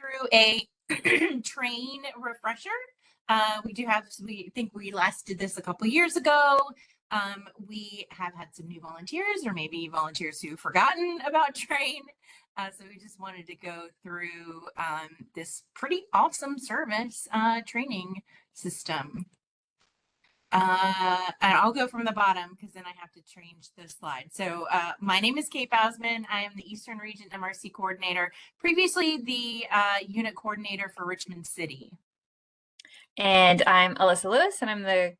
through a train refresher. We think we last did this a couple years ago. We have had some new volunteers, or maybe volunteers who've forgotten about train. So we just wanted to go through this pretty awesome service training system. And I'll go from the bottom because then I have to change the slide. So my name is Kate Bausman. I am the Eastern Region MRC Coordinator, previously the unit coordinator for Richmond City. And I'm Alyssa Lewis, and I'm the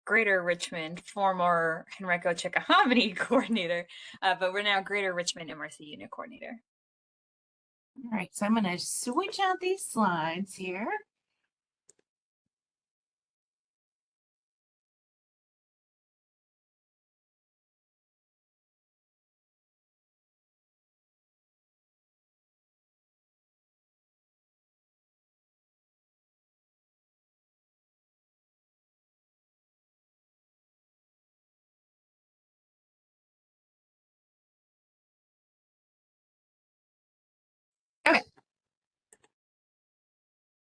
Greater Richmond, former Henrico Chickahominy coordinator, but we're now Greater Richmond MRC unit coordinator. All right, so I'm going to switch out these slides here. Okay.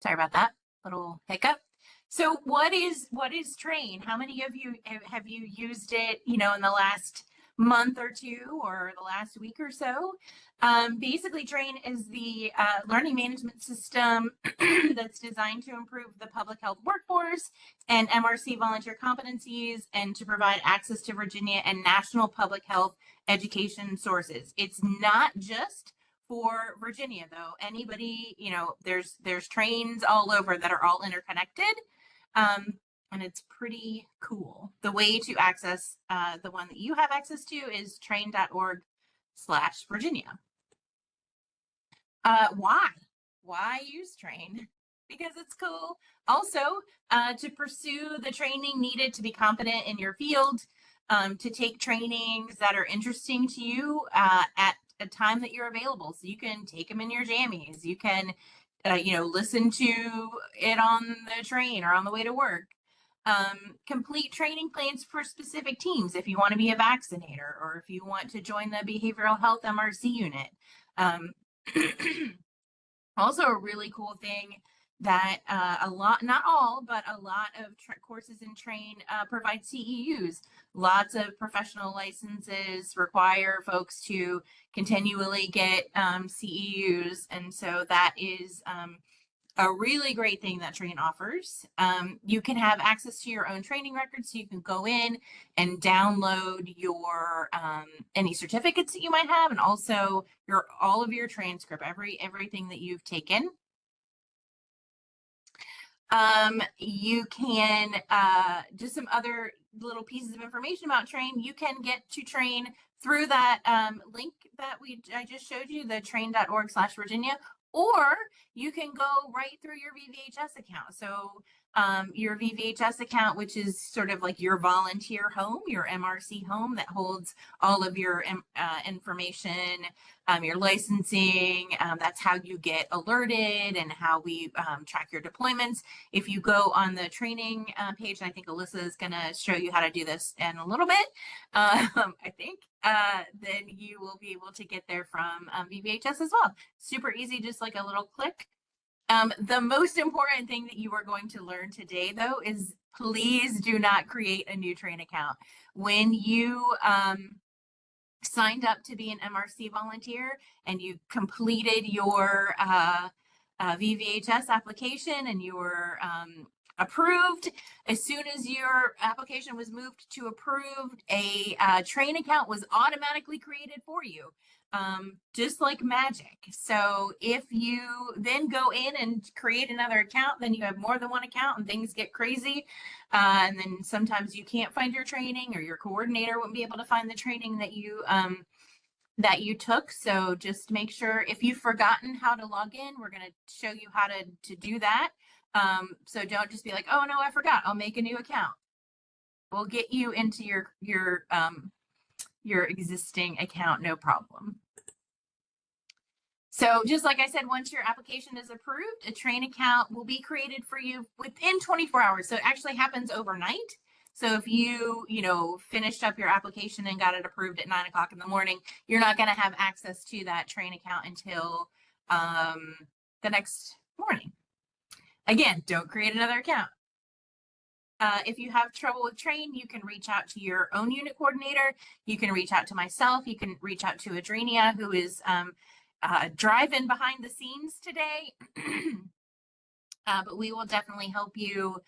Sorry about that little hiccup. So what is Train? How many of you have you used it, in the last month or two or the last week or so? Basically, Train is the learning management system that's designed to improve the public health workforce and MRC volunteer competencies and to provide access to Virginia and national public health education sources. It's not just for Virginia, though. Anybody, there's trains all over that are all interconnected. And it's pretty cool. The way to access the one that you have access to is train.org/Virginia. Why use Train? Because it's cool. Also, to pursue the training needed to be competent in your field, to take trainings that are interesting to you at a time that you're available. So you can take them in your jammies. You can, listen to it on the train or on the way to work. Complete training plans for specific teams if you want to be a vaccinator or if you want to join the behavioral health MRC unit. Also, a really cool thing that a lot, not all, but a lot of courses in Train provide CEUs. Lots of professional licenses require folks to continually get CEUs. And so that is a really great thing that Train offers. You can have access to your own training records, so you can go in and download your any certificates that you might have, and also all of your transcript, everything that you've taken. You can just some other little pieces of information about Train. You can get to Train through that link that I just showed you, the train.org/Virginia, or you can go right through your VVHS account. So your VVHS account, which is sort of like your volunteer home, your MRC home that holds all of your information, your licensing, that's how you get alerted and how we track your deployments. If you go on the training page, and I think Alyssa is going to show you how to do this in a little bit, I think, then you will be able to get there from VVHS as well. Super easy, just like a little click. The most important thing that you are going to learn today, though, is please do not create a new Train account. When you signed up to be an MRC volunteer and you completed your VVHS application and you were approved, as soon as your application was moved to approved, a Train account was automatically created for you, just like magic. So if you then go in and create another account, then you have more than one account and things get crazy. And then sometimes you can't find your training, or your coordinator wouldn't be able to find the training that you took. So just make sure, if you've forgotten how to log in, we're going to show you how to do that. So don't just be like, oh no, I forgot, I'll make a new account. We'll get you into your existing account, no problem. So just like I said, once your application is approved, a Train account will be created for you within 24 hours. So it actually happens overnight. So if you, finished up your application and got it approved at 9 o'clock in the morning, you're not going to have access to that Train account until the next morning. Again, don't create another account. If you have trouble with Train, you can reach out to your own unit coordinator. You can reach out to myself. You can reach out to Adrenia, who is driving behind the scenes today. But we will definitely help you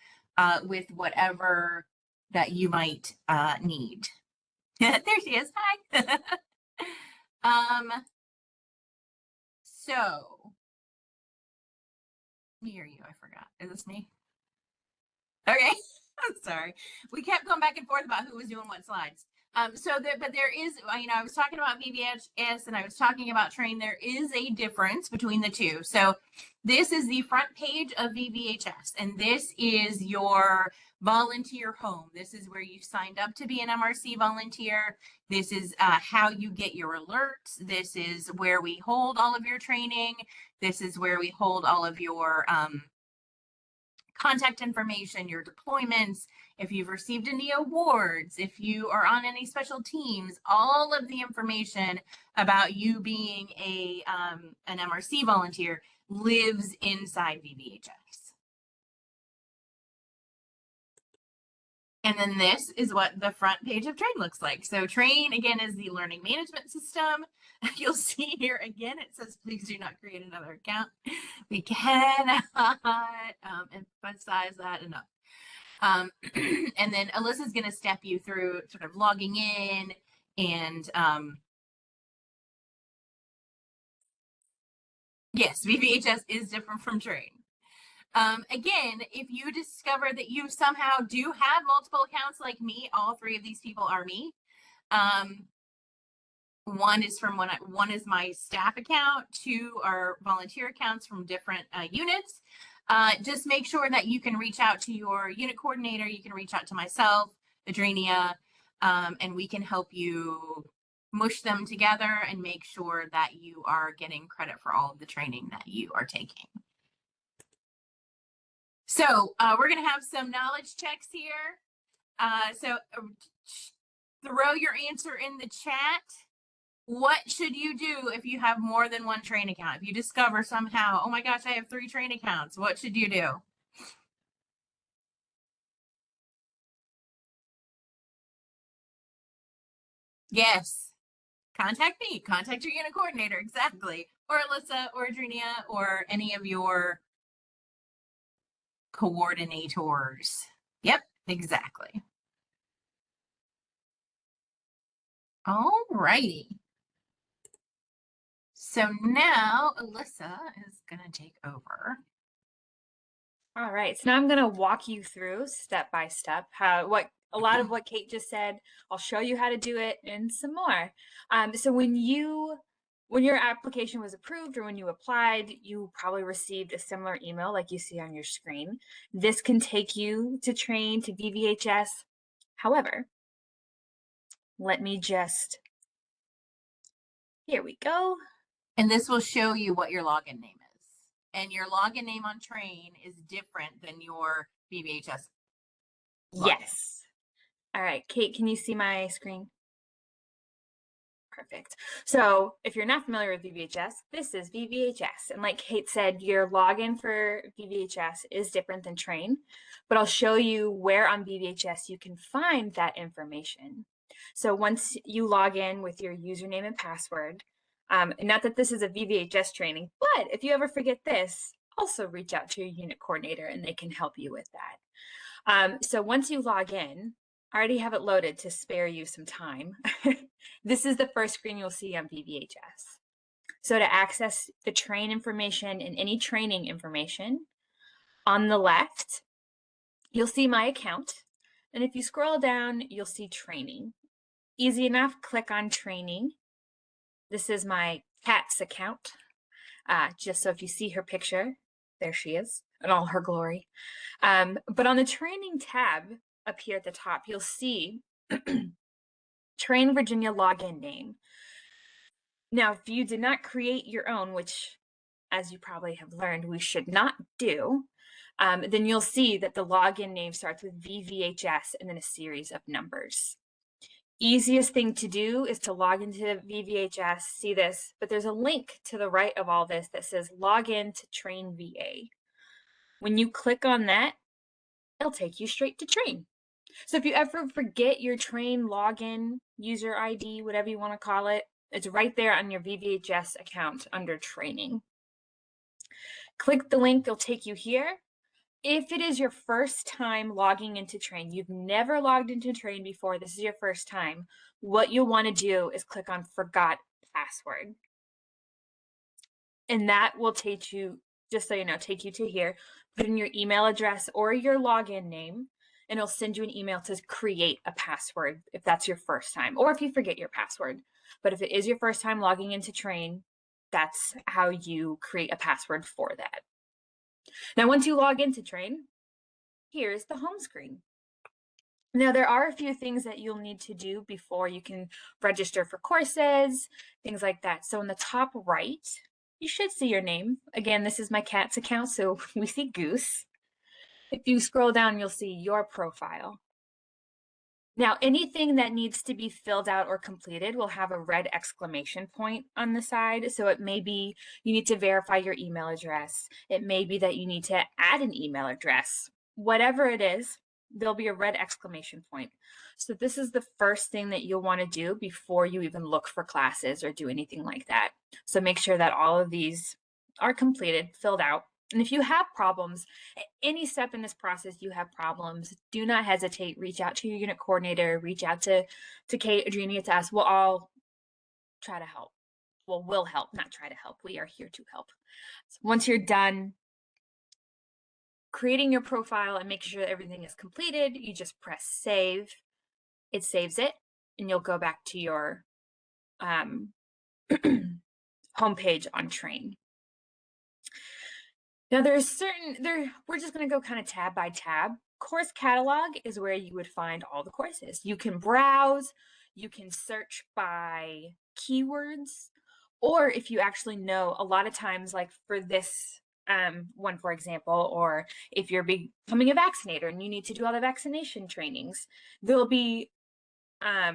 with whatever that you might need. There she is. Hi. So hear you. I forgot. Is this me? Okay. I'm sorry. We kept going back and forth about who was doing what slides. But there is, I was talking about VBHS and I was talking about Train. There is a difference between the two. So this is the front page of VBHS, and this is your volunteer home. This is where you signed up to be an MRC volunteer. This is how you get your alerts. This is where we hold all of your training. This is where we hold all of your contact information, your deployments, if you've received any awards, if you are on any special teams, all of the information about you being an MRC volunteer lives inside VBHS. And then this is what the front page of Train looks like. So Train, again, is the learning management system. You'll see here again, it says, please do not create another account. We cannot emphasize that enough. And then Alyssa's going to step you through sort of logging in and yes, VBHS is different from Train. Again, if you discover that you somehow do have multiple accounts like me, all three of these people are me. One is from one is my staff account, two are volunteer accounts from different units. Just make sure that you can reach out to your unit coordinator. You can reach out to myself, Adrenia, and we can help you mush them together and make sure that you are getting credit for all of the training that you are taking. So we're going to have some knowledge checks here. So throw your answer in the chat. What should you do if you have more than one Train account? If you discover somehow, oh my gosh, I have 3 Train accounts, what should you do? Yes. Contact me. Contact your unit coordinator. Exactly. Or Alyssa or Adrenia or any of your coordinators. Yep, exactly. All righty. So now Alyssa is going to take over. All right, so now I'm going to walk you through step by step a lot of what Kate just said. I'll show you how to do it and some more. So when your application was approved or when you applied, you probably received a similar email like you see on your screen. This can take you to Train, to VBHS. However, let me just, here we go. And this will show you what your login name is. And your login name on Train is different than your VBHS login. Yes. All right, Kate, can you see my screen? Perfect. So if you're not familiar with VBHS, this is VBHS. And like Kate said, your login for VBHS is different than Train, but I'll show you where on VBHS you can find that information. So once you log in with your username and password, not that this is a VBHS training, but if you ever forget this, also reach out to your unit coordinator and they can help you with that. So once you log in, I already have it loaded to spare you some time. This is the first screen you'll see on VBHS. So to access the Train information and any training information, on the left, you'll see my account. And if you scroll down, you'll see training. Easy enough, click on training. This is my cat's account. Just so if you see her picture, there she is in all her glory. But on the training tab up here at the top, you'll see Train Virginia login name. Now, if you did not create your own, which as you probably have learned, we should not do, then you'll see that the login name starts with VVHS and then a series of numbers. easiest thing to do is to log into VVHS, see this, but there's a link to the right of all this that says log in to Train VA. When you click on that, it'll take you straight to Train. So if you ever forget your Train login, user ID, whatever you want to call it, it's right there on your VVHS account under training. Click the link, it'll take you here. If it is your first time logging into Train, you've never logged into Train before, this is your first time, what you'll want to do is click on Forgot Password. And that will take you, just so you know, take you to here. Put in your email address or your login name, and it'll send you an email to create a password if that's your first time, or if you forget your password. But if it is your first time logging into Train, that's how you create a password for that. Now, once you log into Train, here's the home screen. Now, there are a few things that you'll need to do before you can register for courses, things like that. So in the top right, you should see your name. Again, this is my cat's account, so we see Goose. If you scroll down, you'll see your profile. Now, anything that needs to be filled out or completed will have a red exclamation point on the side. So it may be you need to verify your email address. It may be that you need to add an email address. Whatever it is, there'll be a red exclamation point. So this is the first thing that you'll want to do before you even look for classes or do anything like that. So make sure that all of these are completed, filled out. And if you have problems, at any step in this process you have problems, do not hesitate. Reach out to your unit coordinator, reach out to Kate, Adriana, to us. We'll all try to help. Well, we'll help, not try to help. We are here to help. So once you're done creating your profile and making sure that everything is completed, you just press save. It saves it, and you'll go back to your homepage on Train. Now we're just going to go kind of tab by tab. Course catalog is where you would find all the courses. You can browse, you can search by keywords, or if you actually know, a lot of times, like for this one, for example, or if you're becoming a vaccinator and you need to do all the vaccination trainings, there'll be a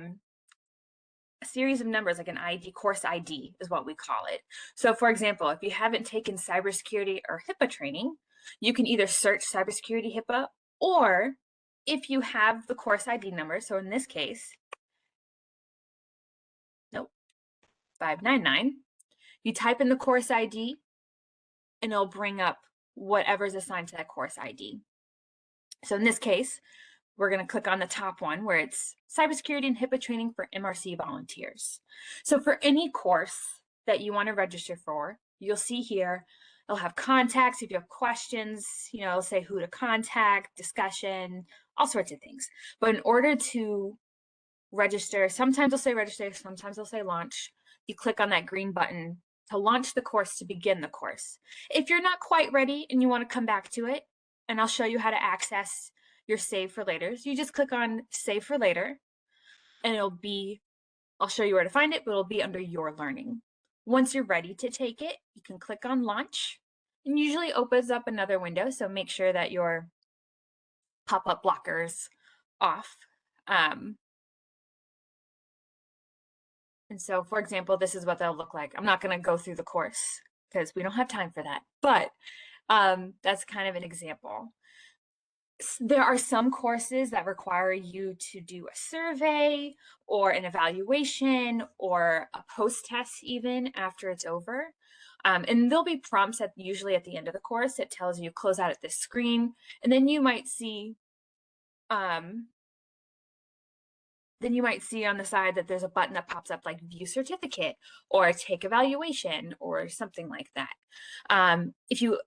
series of numbers, like an ID, course ID is what we call it. So for example, if you haven't taken cybersecurity or HIPAA training, you can either search cybersecurity HIPAA, or if you have the course ID number, so in this case, 599, you type in the course ID and it'll bring up whatever's assigned to that course ID. So in this case, we're going to click on the top one where it's cybersecurity and HIPAA training for MRC volunteers. So for any course that you want to register for, you'll see here, it'll have contacts. If you have questions, it'll say who to contact, discussion, all sorts of things. But in order to register, sometimes they'll say register, sometimes they'll say launch. You click on that green button to launch the course, to begin the course. If you're not quite ready and you want to come back to it, and I'll show you how to access your save for later. So you just click on save for later, and I'll show you where to find it, but it'll be under your learning. Once you're ready to take it, you can click on launch, and usually opens up another window. So make sure that your pop-up blockers off. And so, for example, this is what they'll look like. I'm not going to go through the course because we don't have time for that, but that's kind of an example. There are some courses that require you to do a survey or an evaluation or a post-test even after it's over. And there'll be prompts usually at the end of the course that tells you close out at this screen, and then you might see on the side that there's a button that pops up like view certificate or take evaluation or something like that. If you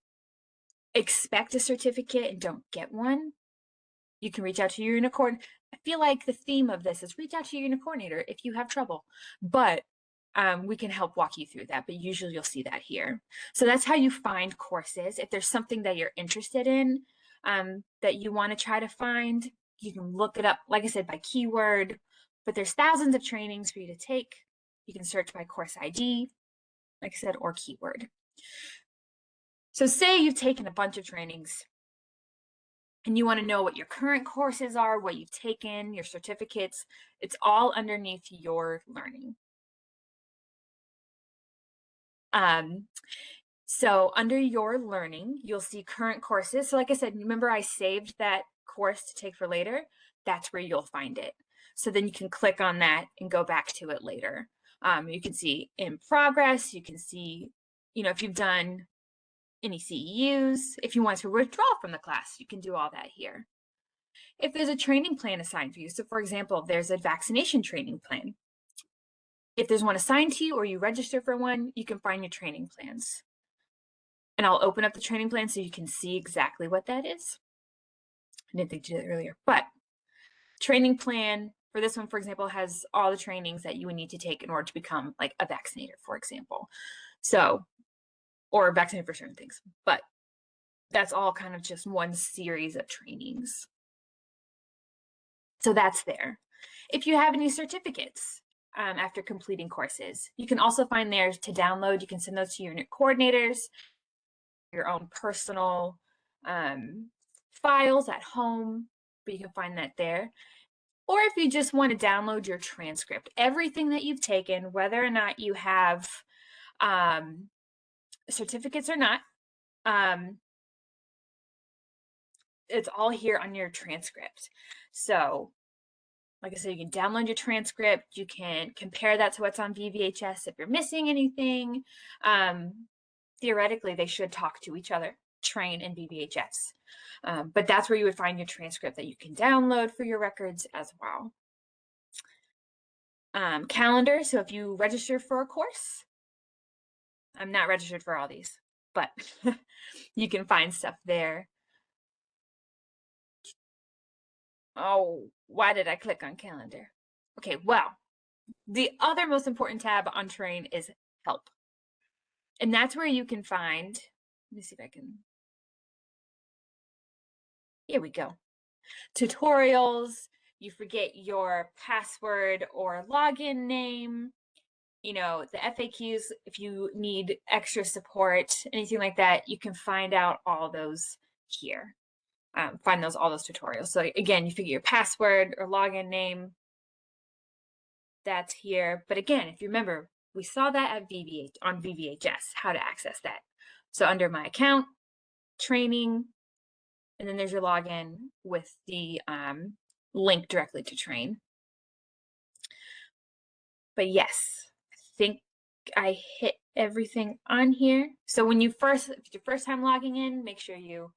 expect a certificate and don't get one, you can reach out to your unit coordinator. I feel like the theme of this is reach out to your unit coordinator if you have trouble, but we can help walk you through that, but usually you'll see that here. So that's how you find courses. If there's something that you're interested in that you want to try to find, you can look it up, like I said, by keyword, but there's thousands of trainings for you to take. You can search by course ID, like I said, or keyword. So say you've taken a bunch of trainings and you want to know what your current courses are, what you've taken, your certificates, it's all underneath your learning. So under your learning, you'll see current courses. So like I said, remember I saved that course to take for later? That's where you'll find it. So then you can click on that and go back to it later. You can see in progress, you can see, you know, if you've done any CEUs, if you want to withdraw from the class, you can do all that here. If there's a training plan assigned for you, so for example, there's a vaccination training plan. If there's one assigned to you or you register for one, you can find your training plans. And I'll open up the training plan so you can see exactly what that is. I didn't think to do that earlier, but training plan for this one, for example, has all the trainings that you would need to take in order to become like a vaccinator, for example. So, or vaccinated for certain things, but that's all kind of just one series of trainings. So that's there. If you have any certificates after completing courses, you can also find there to download. You can send those to your unit coordinators, your own personal files at home, but you can find that there. Or if you just want to download your transcript, everything that you've taken, whether or not you have certificates or not, it's all here on your transcript. So like I said, you can download your transcript, you can compare that to what's on VVHS if you're missing anything. Theoretically, they should talk to each other, Train and VVHS. But that's where you would find your transcript that you can download for your records as well. Calendar, so if you register for a course, I'm not registered for all these, but you can find stuff there. Oh, why did I click on calendar? Okay, well, the other most important tab on Train is help. And that's where you can find, let me see if I can, here we go. Tutorials, you forget your password or login name, you know, the FAQs, if you need extra support, anything like that, you can find out all those here. Find all those tutorials. So again, you figure your password or login name, that's here. But again, if you remember, we saw that at on VVHS, how to access that. So under my account, training, and then there's your login with the link directly to Train. But yes, I think I hit everything on here. So when if it's your first time logging in, make sure you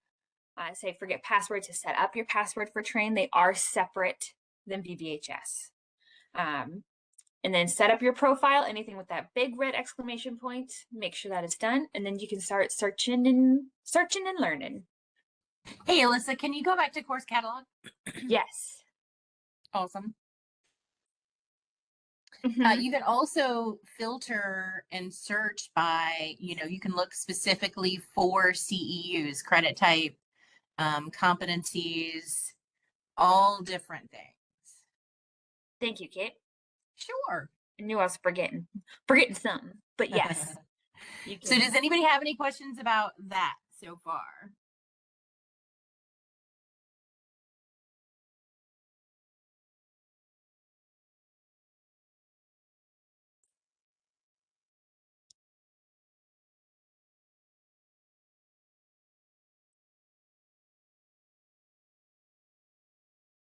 say forget password to set up your password for Train. They are separate than VVHS. And then set up your profile, anything with that big red exclamation point, make sure that it's done. And then you can start searching and learning. Hey, Alyssa, can you go back to course catalog? Yes. Awesome. Mm-hmm. You can also filter and search by, you know, you can look specifically for CEUs, credit type, competencies, all different things. Thank you, Kate. Sure. I knew I was forgetting something, but yes. So does anybody have any questions about that so far?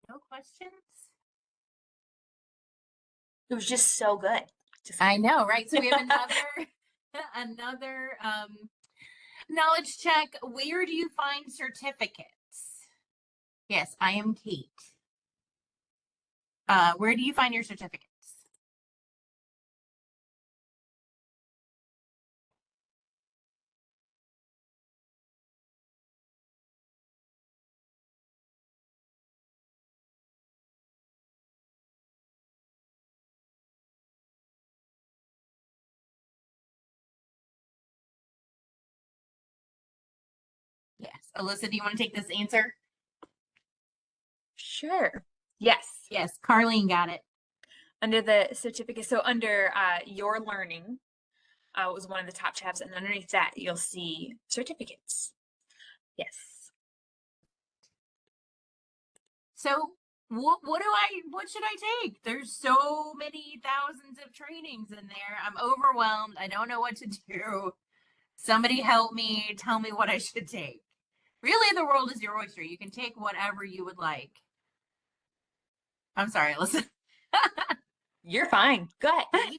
No questions? It was just so good. I know, right? So we have another knowledge check. Where do you find certificates? Yes, I am Kate. Where do you find your certificates? Yes. Alyssa, do you want to take this answer? Sure. Yes. Yes, Carlene got it. Under the certificate, so under your learning was one of the top tabs, and underneath that you'll see certificates. Yes. So what should I take? There's so many thousands of trainings in there. I'm overwhelmed. I don't know what to do. Somebody help me. Tell me what I should take. Really, the world is your oyster. You can take whatever you would like. I'm sorry, listen. You're fine. Go ahead.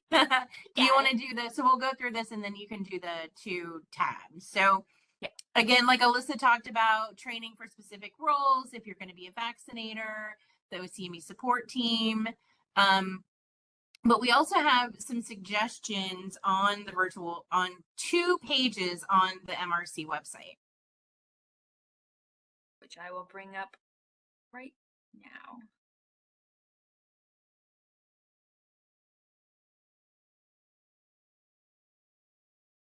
Do you want to do this? So we'll go through this and then you can do the 2 tabs. So Yeah. again, like Alyssa talked about, training for specific roles, if you're going to be a vaccinator, the OCME support team. But we also have some suggestions on on 2 pages on the MRC website. Which I will bring up right now.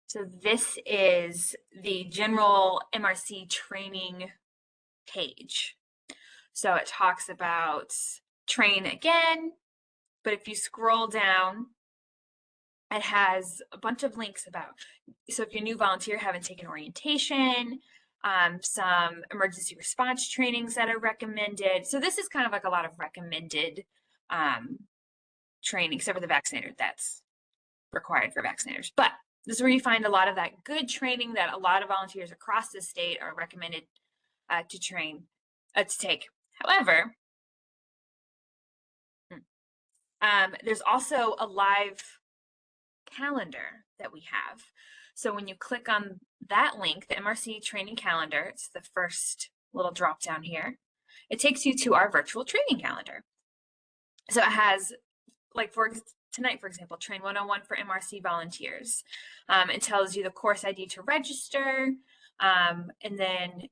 So this is the general MRC training page. So it talks about train again, but if you scroll down, it has a bunch of links about, so if you're a new volunteer, haven't taken orientation, some emergency response trainings that are recommended. So this is kind of like a lot of recommended training, except for the vaccinator, that's required for vaccinators. But this is where you find a lot of that good training that a lot of volunteers across the state are recommended to take. However, there's also a live calendar that we have. So when you click on that link, the MRC training calendar, it's the first little drop down here, it takes you to our virtual training calendar. So it has, like for tonight, for example, Train 101 for MRC volunteers. It tells you the course ID to register, and then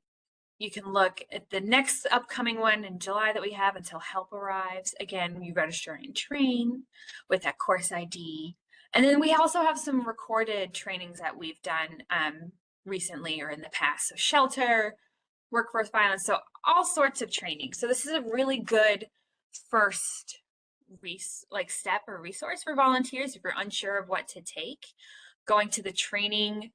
you can look at the next upcoming one in July that we have until help arrives. Again, you register and train with that course ID. And then we also have some recorded trainings that we've done recently or in the past. So shelter, workforce violence, so all sorts of training. So this is a really good first step or resource for volunteers if you're unsure of what to take. Going to the training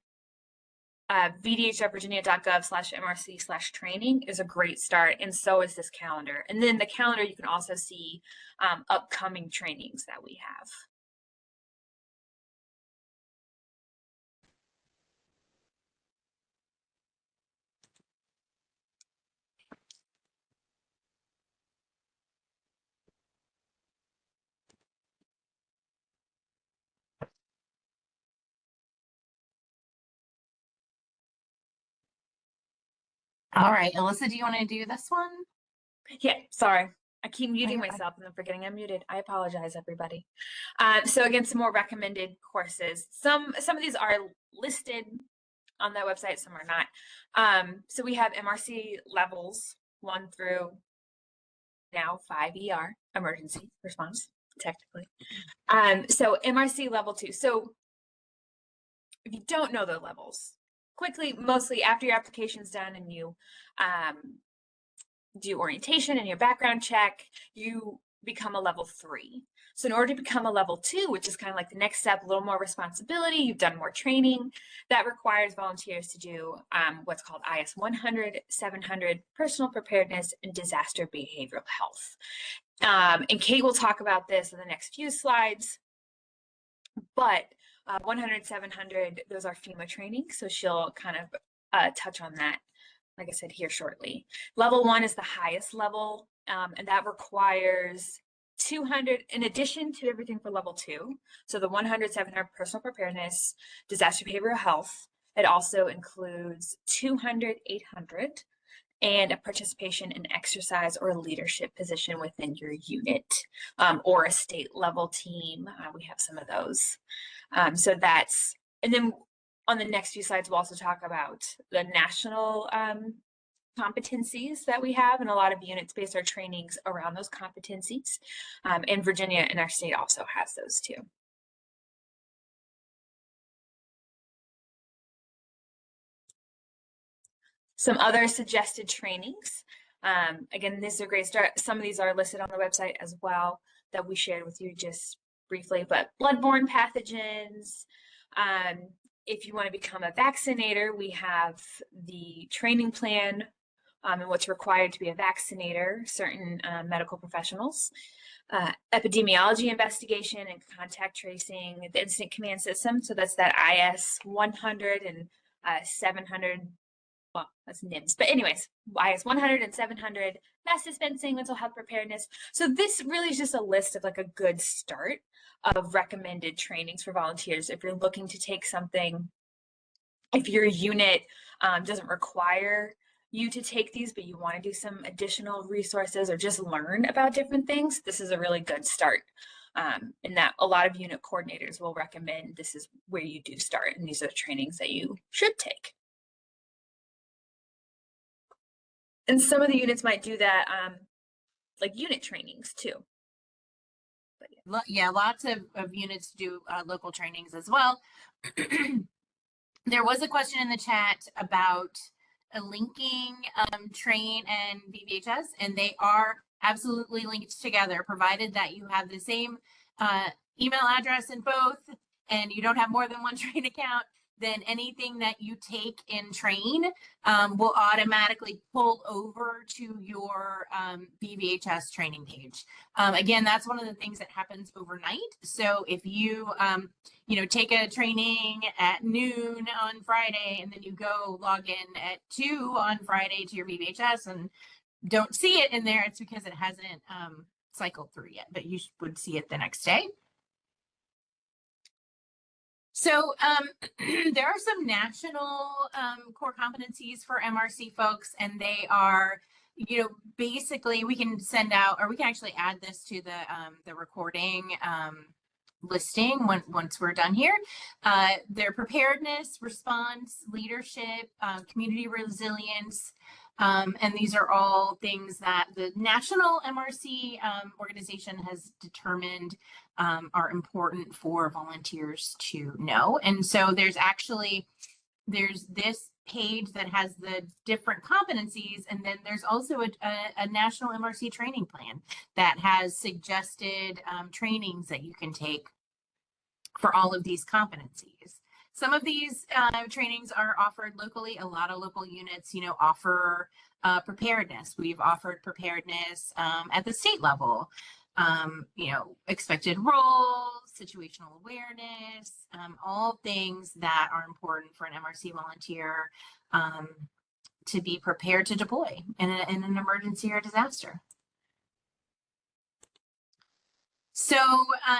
vdhvirginia.gov/MRC/training is a great start, and so is this calendar. And then the calendar, you can also see upcoming trainings that we have. All right, Alyssa, do you want to do this one? Yeah, sorry. I keep muting myself and then forgetting I'm muted. I apologize, everybody. So again, some more recommended courses. Some of these are listed on that website, some are not. So we have MRC levels 1 through now 5 ER, emergency response, technically. So MRC level 2. So if you don't know the levels, quickly, mostly after your application's done and you do orientation and your background check, you become a level 3. So in order to become a level 2, which is kind of like the next step, a little more responsibility, you've done more training, that requires volunteers to do what's called IS 100, 700, personal preparedness, and disaster behavioral health. And Kate will talk about this in the next few slides, but 100, 700, those are FEMA training, so she'll kind of touch on that, like I said, here shortly. Level 1 is the highest level, and that requires 200 in addition to everything for level 2. So the 100, 700 personal preparedness, disaster behavioral health. It also includes 200, 800, and a participation in exercise or leadership position within your unit, or a state level team. We have some of those. So that's, and then on the next few slides, we'll also talk about the national competencies that we have, and a lot of units base our trainings around those competencies. And Virginia and our state also has those too. Some other suggested trainings. Again, this is a great start. Some of these are listed on the website as well that we shared with you just briefly, but bloodborne pathogens. If you want to become a vaccinator, we have the training plan and what's required to be a vaccinator, certain medical professionals, epidemiology investigation and contact tracing, the incident command system. So that's that IS 100 and 700. Well, that's NIMS, but anyways, IS 100 and 700, mass dispensing, mental health preparedness. So this really is just a list of like a good start of recommended trainings for volunteers. If you're looking to take something, if your unit doesn't require you to take these, but you want to do some additional resources or just learn about different things, this is a really good start. And that a lot of unit coordinators will recommend this is where you do start, and these are the trainings that you should take. And some of the units might do that, like unit trainings too. But yeah. Yeah, lots of units do local trainings as well. There was a question in the chat about linking Train and VBHS, and they are absolutely linked together, provided that you have the same email address in both and you don't have more than one Train account. Then anything that you take in Train will automatically pull over to your VBHS training page. Again, that's one of the things that happens overnight. So if you, take a training at noon on Friday, and then you go log in at 2 on Friday to your VBHS and don't see it in there, it's because it hasn't cycled through yet, but you would see it the next day. So there are some national core competencies for MRC folks, and they are, basically we can send out, or we can actually add this to the recording listing once we're done here. Their preparedness, response, leadership, community resilience, and these are all things that the National MRC organization has determined are important for volunteers to know. And so there's this page that has the different competencies, and then there's also a national MRC training plan that has suggested trainings that you can take for all of these competencies. Some of these trainings are offered locally. A lot of local units, offer preparedness. We've offered preparedness at the state level. Expected roles, situational awareness, all things that are important for an MRC volunteer to be prepared to deploy in an emergency or disaster. So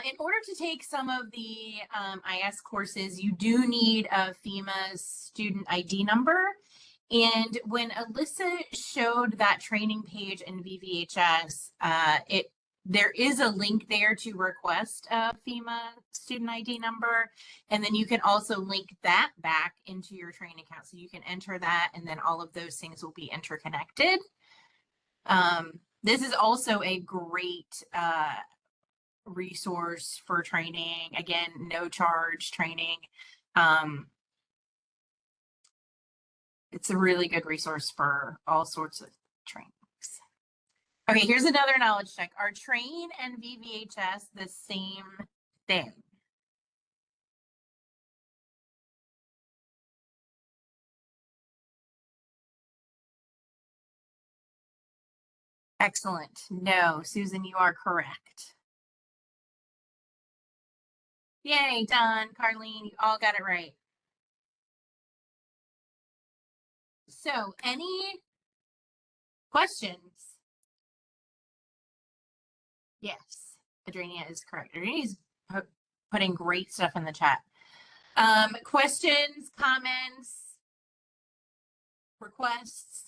in order to take some of the IS courses, you do need a FEMA student ID number. And when Alyssa showed that training page in VVHS, there is a link there to request a FEMA student ID number. And then you can also link that back into your training account. So you can enter that, and then all of those things will be interconnected. This is also a great resource for training. Again, no charge training. It's a really good resource for all sorts of trainings. Okay, here's another knowledge check. Are Train and VVHS the same thing? Excellent. No, Susan, you are correct. Yay, Don, Carlene, you all got it right. So, any questions? Yes, Adrenia is correct. Adrenia is putting great stuff in the chat. Questions, comments, requests,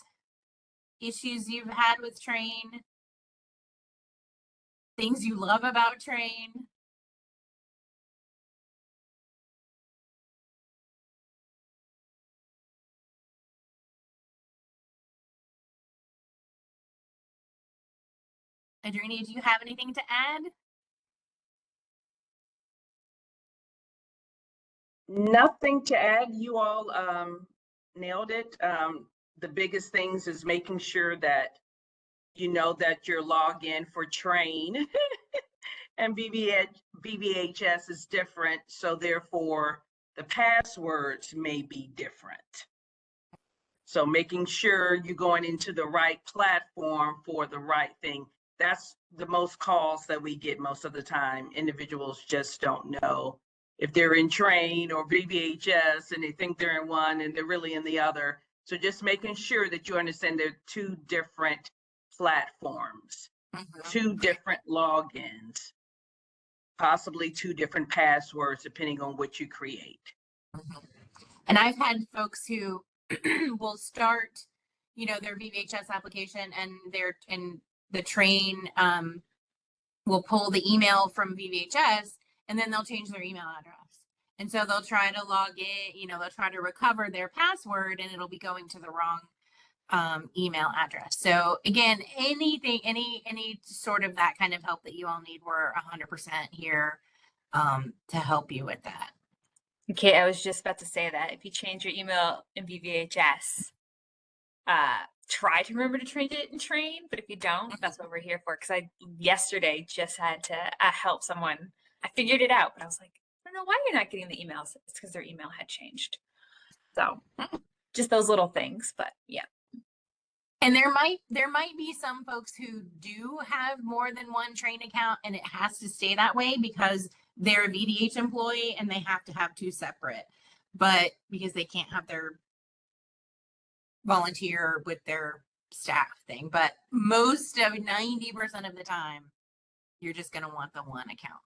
issues you've had with Train, things you love about Train. Adrenia, do you have anything to add? Nothing to add. You all nailed it. The biggest things is making sure that you know that your login for Train and VBHS is different, so therefore the passwords may be different. So making sure you're going into the right platform for the right thing. That's the most calls that we get most of the time. Individuals just don't know if they're in Train or VBHS and they think they're in one and they're really in the other. So just making sure that you understand they're two different platforms, two different logins, possibly two different passwords, depending on what you create. And I've had folks who will start, you know, their VBHS application and the Train will pull the email from VBHS and then they'll change their email address. And so they'll try to log in, you know, they'll try to recover their password and it'll be going to the wrong email address. So again, any sort of that kind of help that you all need, we're 100% here to help you with that. Okay, I was just about to say that if you change your email in VBHS, try to remember to change it in Train, but if you don't, that's what we're here for. Because I yesterday just had to help someone. I figured it out, but I was like, I don't know why you're not getting the emails. It's because their email had changed. So just those little things, but yeah. And there might be some folks who do have more than one Train account and it has to stay that way because they're a VDH employee and they have to have two separate, but because they can't have their volunteer with their staff thing. But most of 90% of the time, you're just going to want the one account.